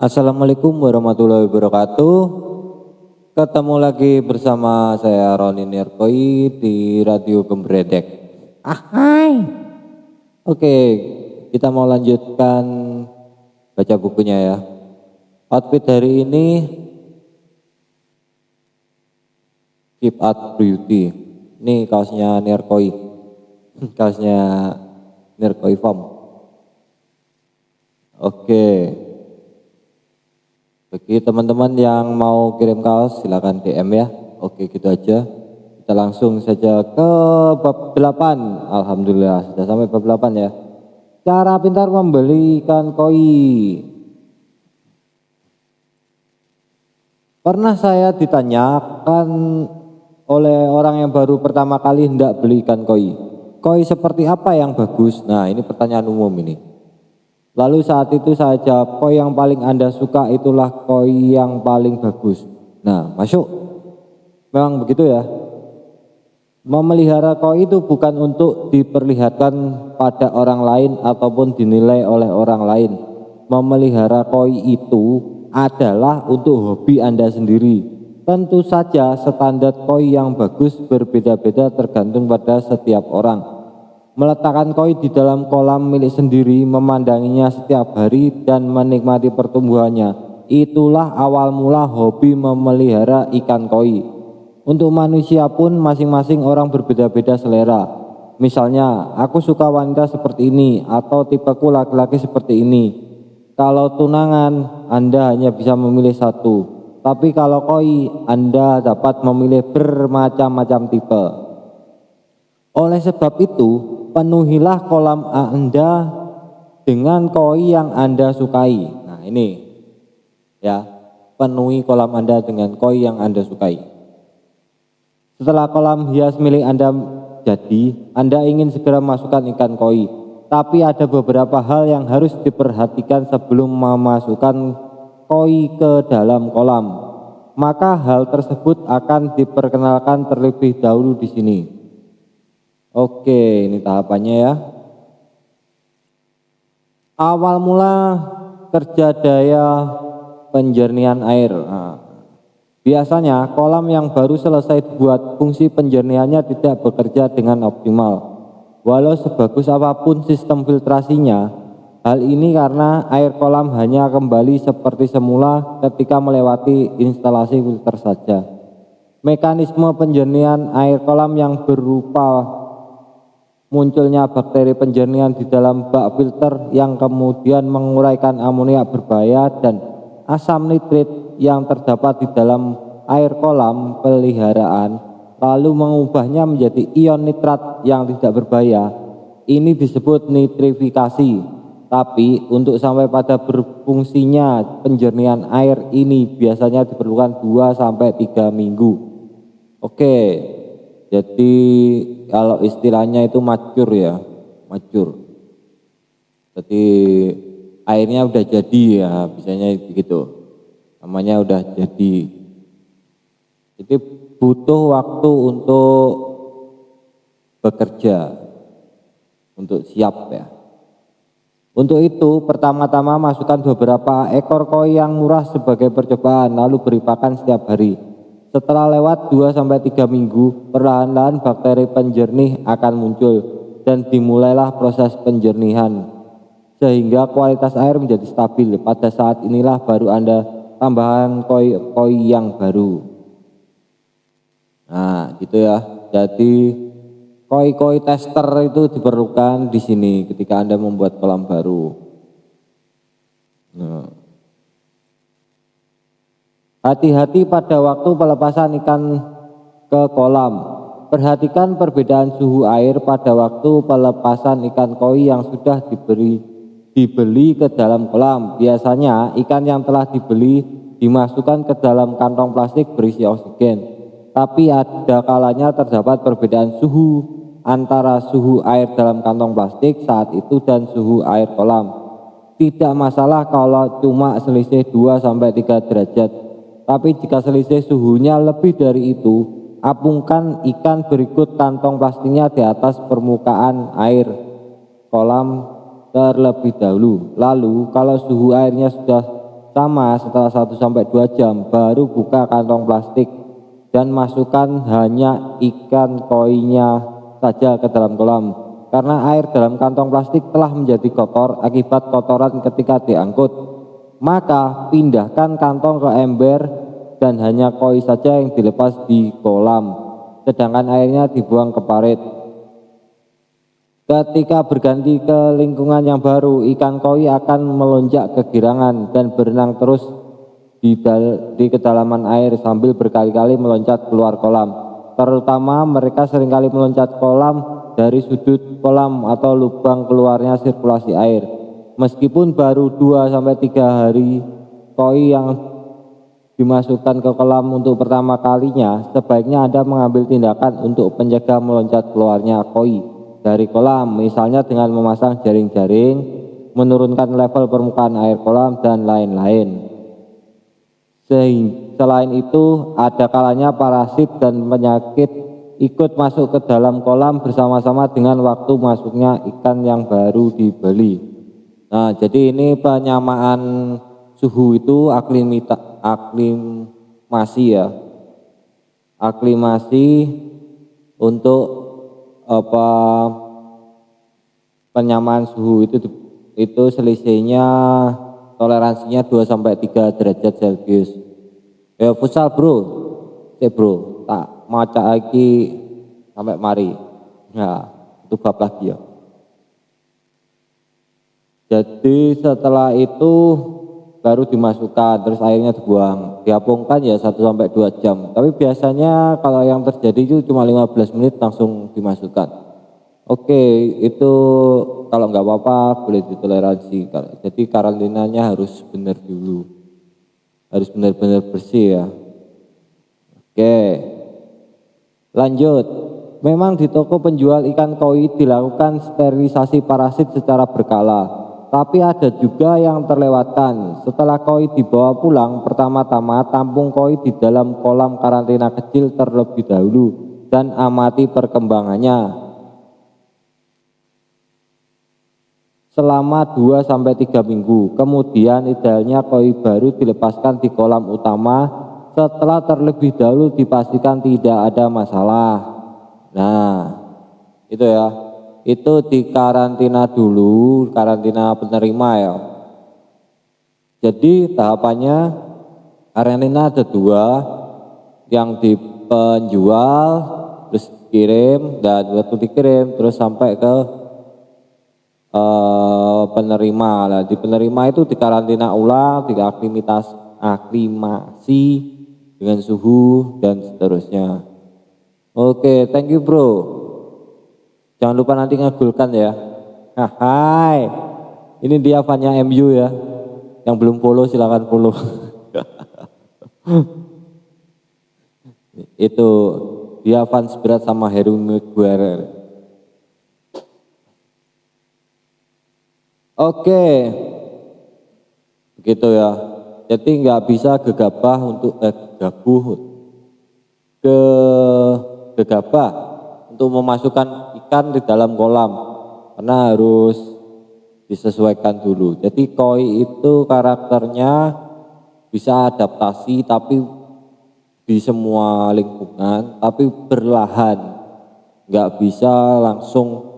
Assalamualaikum warahmatullahi wabarakatuh. Ketemu lagi bersama saya Roni Nirkoi di Radio Gembredek. Hai. Oke, kita mau lanjutkan baca bukunya ya. Outfit hari ini Keep Out Beauty. Ini kaosnya Nirkoi. Kaosnya Nirkoi Farm. Oke. Bagi teman-teman yang mau kirim kaos silakan DM ya. Oke, gitu aja. Kita langsung saja ke bab 8. Alhamdulillah sudah sampai bab 8 ya. Cara pintar membeli ikan koi. Pernah saya ditanyakan oleh orang yang baru pertama kali hendak beli ikan koi. Koi seperti apa yang bagus? Nah, ini pertanyaan umum ini. Lalu saat itu saya jawab, koi yang paling Anda suka itulah koi yang paling bagus. Nah, masuk. Memang begitu ya. Memelihara koi itu bukan untuk diperlihatkan pada orang lain ataupun dinilai oleh orang lain. Memelihara koi itu adalah untuk hobi Anda sendiri. Tentu saja standar koi yang bagus berbeda-beda tergantung pada setiap orang. Meletakkan koi di dalam kolam milik sendiri, memandanginya setiap hari dan menikmati pertumbuhannya. Itulah awal mula hobi memelihara ikan koi. Untuk manusia pun masing-masing orang berbeda-beda selera. Misalnya, aku suka wanita seperti ini atau tipeku laki-laki seperti ini. Kalau tunangan, Anda hanya bisa memilih satu. Tapi kalau koi, Anda dapat memilih bermacam-macam tipe. Oleh sebab itu, penuhilah kolam Anda dengan koi yang Anda sukai. Nah, ini ya, penuhi kolam Anda dengan koi yang Anda sukai. Setelah kolam hias milik Anda jadi, Anda ingin segera masukkan ikan koi. Tapi ada beberapa hal yang harus diperhatikan sebelum memasukkan koi ke dalam kolam. Maka hal tersebut akan diperkenalkan terlebih dahulu di sini. Oke, ini tahapannya ya. Awal mula kerja daya penjernihan air. Nah, biasanya kolam yang baru selesai dibuat fungsi penjernihannya tidak bekerja dengan optimal. Walau sebagus apapun sistem filtrasinya, hal ini karena air kolam hanya kembali seperti semula ketika melewati instalasi filter saja. Mekanisme penjernihan air kolam yang berupa munculnya bakteri penjernihan di dalam bak filter yang kemudian menguraikan amonia berbahaya dan asam nitrit yang terdapat di dalam air kolam peliharaan, lalu mengubahnya menjadi ion nitrat yang tidak berbahaya. Ini disebut nitrifikasi. Tapi untuk sampai pada berfungsinya penjernihan air ini biasanya diperlukan 2-3 minggu. Oke. Jadi kalau istilahnya itu macur ya, macur. Jadi airnya udah jadi ya, biasanya begitu. Namanya udah jadi. Jadi butuh waktu untuk bekerja, untuk siap ya. Untuk itu pertama-tama masukkan beberapa ekor koi yang murah sebagai percobaan, lalu beri pakan setiap hari. Setelah lewat 2-3 minggu, perlahan-lahan bakteri penjernih akan muncul dan dimulailah proses penjernihan sehingga kualitas air menjadi stabil. Pada saat inilah baru Anda tambahkan koi yang baru. Nah, gitu ya. Jadi koi tester itu diperlukan di sini ketika Anda membuat kolam baru. Nah. Hati-hati pada waktu pelepasan ikan ke kolam. Perhatikan perbedaan suhu air pada waktu pelepasan ikan koi yang sudah dibeli ke dalam kolam. Biasanya ikan yang telah dibeli dimasukkan ke dalam kantong plastik berisi oksigen. Tapi ada kalanya terdapat perbedaan suhu antara suhu air dalam kantong plastik saat itu dan suhu air kolam. Tidak masalah kalau cuma selisih 2-3 derajat. Tapi jika selisih suhunya lebih dari itu, apungkan ikan berikut kantong plastiknya di atas permukaan air kolam terlebih dahulu. Lalu kalau suhu airnya sudah sama setelah 1-2 jam baru buka kantong plastik dan masukkan hanya ikan koinya saja ke dalam kolam. Karena air dalam kantong plastik telah menjadi kotor akibat kotoran ketika diangkut, maka pindahkan kantong ke ember dan hanya koi saja yang dilepas di kolam, sedangkan airnya dibuang ke parit. Ketika berganti ke lingkungan yang baru, ikan koi akan melonjak ke girangan dan berenang terus di kedalaman air sambil berkali-kali meloncat keluar kolam. Terutama mereka seringkali meloncat kolam dari sudut kolam atau lubang keluarnya sirkulasi air. Meskipun baru 2-3 hari koi yang dimasukkan ke kolam untuk pertama kalinya, sebaiknya Anda mengambil tindakan untuk mencegah meloncat keluarnya koi dari kolam, misalnya dengan memasang jaring-jaring, menurunkan level permukaan air kolam, dan lain-lain. Selain itu, ada kalanya parasit dan penyakit ikut masuk ke dalam kolam bersama-sama dengan waktu masuknya ikan yang baru dibeli. Nah, jadi ini penyamaan suhu itu aklimasi ya. Aklimasi untuk penyamaan suhu itu selisihnya toleransinya 2-3 derajat Celcius. Ya futsal bro, bro, tak maca lagi sampai mari. Ya, itu bab lagi ya. Jadi setelah itu baru dimasukkan, terus airnya dibuang, diapungkan ya 1-2 jam. Tapi biasanya kalau yang terjadi itu cuma 15 menit langsung dimasukkan. Oke, itu kalau nggak apa-apa boleh ditoleransi. Jadi karantinanya harus benar dulu, harus benar-benar bersih ya. Oke, lanjut. Memang di toko penjual ikan koi dilakukan sterilisasi parasit secara berkala, tapi ada juga yang terlewatkan. Setelah koi dibawa pulang, pertama-tama tampung koi di dalam kolam karantina kecil terlebih dahulu dan amati perkembangannya selama 2-3 minggu. Kemudian idealnya koi baru dilepaskan di kolam utama setelah terlebih dahulu dipastikan tidak ada masalah. Nah, itu ya. Itu di karantina dulu, karantina penerima ya. Jadi tahapannya karantina ada 2, yang di penjual, terus kirim, dan waktu dikirim terus sampai ke penerima lah. Di penerima itu dikarantina ulang, aklimasi dengan suhu dan seterusnya. Oke, thank you bro. Jangan lupa nanti ngegulkan ya. Hai, ini dia fannya MU ya. Yang belum follow silakan follow. Itu dia fans berat sama Harry Maguire. Oke, begitu ya. Jadi nggak bisa gegabah untuk gegabah untuk memasukkan ikan di dalam kolam, karena harus disesuaikan dulu. Jadi koi itu karakternya bisa adaptasi tapi di semua lingkungan, tapi berlahan, nggak bisa langsung.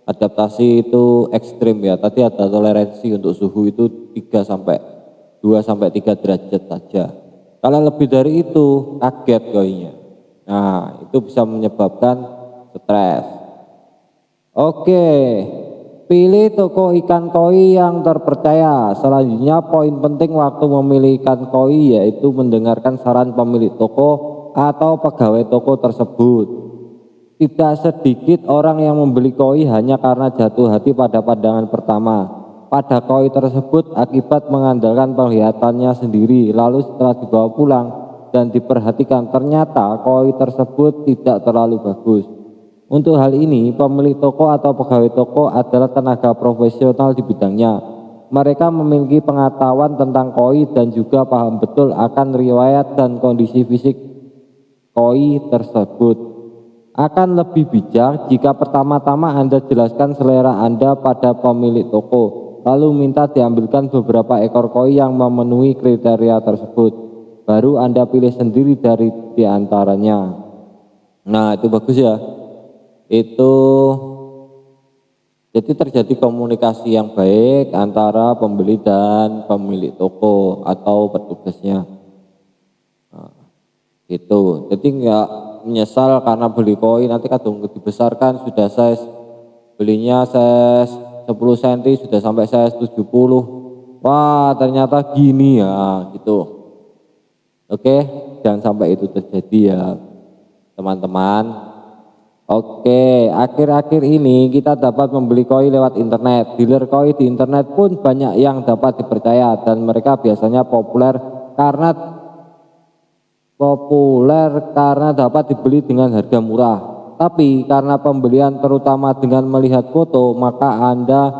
Adaptasi itu ekstrim ya. Tadi ada toleransi untuk suhu itu 2-3 derajat saja. Kalau lebih dari itu kaget koinya. Nah, itu bisa menyebabkan stres. Oke, pilih toko ikan koi yang terpercaya. Selanjutnya poin penting waktu memilih ikan koi yaitu mendengarkan saran pemilik toko atau pegawai toko tersebut. Tidak sedikit orang yang membeli koi hanya karena jatuh hati pada pandangan pertama pada koi tersebut akibat mengandalkan penglihatannya sendiri, lalu setelah dibawa pulang dan diperhatikan ternyata koi tersebut tidak terlalu bagus. Untuk hal ini pemilik toko atau pegawai toko adalah tenaga profesional di bidangnya. Mereka memiliki pengetahuan tentang koi dan juga paham betul akan riwayat dan kondisi fisik koi tersebut. Akan lebih bijak jika pertama-tama Anda jelaskan selera Anda pada pemilik toko, lalu minta diambilkan beberapa ekor koi yang memenuhi kriteria tersebut. Baru Anda pilih sendiri dari diantaranya. Nah, itu bagus ya. Itu jadi terjadi komunikasi yang baik antara pembeli dan pemilik toko atau petugasnya. Nah, gitu. Jadi nggak menyesal karena beli koi nanti kadang dibesarkan sudah size belinya size 10 cm sudah sampai size 70. Wah, ternyata gini ya, gitu. Oke, jangan sampai itu terjadi ya, teman-teman. Oke, akhir-akhir ini kita dapat membeli koi lewat internet. Dealer koi di internet pun banyak yang dapat dipercaya dan mereka biasanya populer karena dapat dibeli dengan harga murah. Tapi karena pembelian terutama dengan melihat foto, maka Anda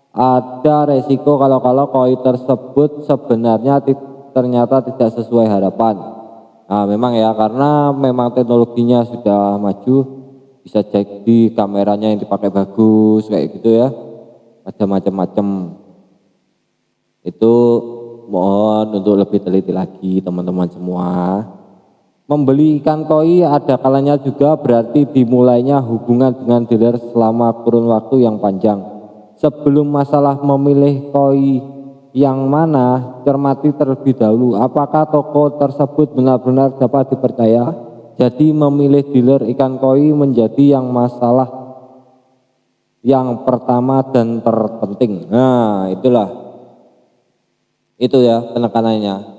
ada resiko kalau koi tersebut sebenarnya ternyata tidak sesuai harapan. Nah, memang ya, karena memang teknologinya sudah maju, bisa jadi kameranya yang dipakai bagus kayak gitu ya, ada macam-macam. Itu mohon untuk lebih teliti lagi teman-teman semua. Membeli ikan koi ada kalanya juga berarti dimulainya hubungan dengan dealer selama kurun waktu yang panjang. Sebelum masalah memilih koi yang mana, cermati terlebih dahulu apakah toko tersebut benar-benar dapat dipercaya. Jadi memilih dealer ikan koi menjadi yang masalah yang pertama dan terpenting. Nah, itulah itu ya penekanannya.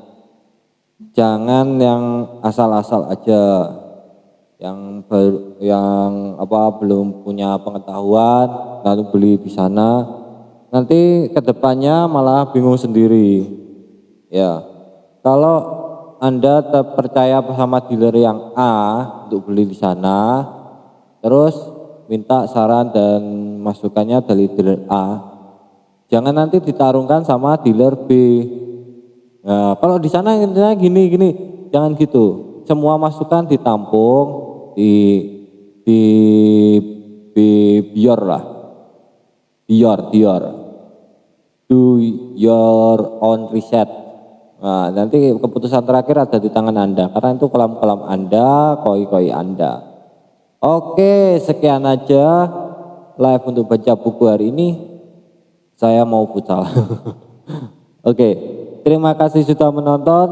Jangan yang asal-asal aja, yang belum punya pengetahuan lalu beli di sana, nanti kedepannya malah bingung sendiri. Ya, kalau Anda terpercaya sama dealer yang A untuk beli di sana, terus minta saran dan masukannya dari dealer A, jangan nanti ditarungkan sama dealer B. Nah, kalau di sana intinya gini, jangan gitu. Semua masukan ditampung, di biar lah, biar. Do your own reset. Nah, nanti keputusan terakhir ada di tangan Anda, karena itu kolam-kolam Anda, koi-koi Anda. Oke, sekian aja live untuk baca buku hari ini. Saya mau futsal. Oke, terima kasih sudah menonton.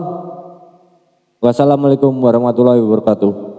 Wassalamualaikum warahmatullahi wabarakatuh.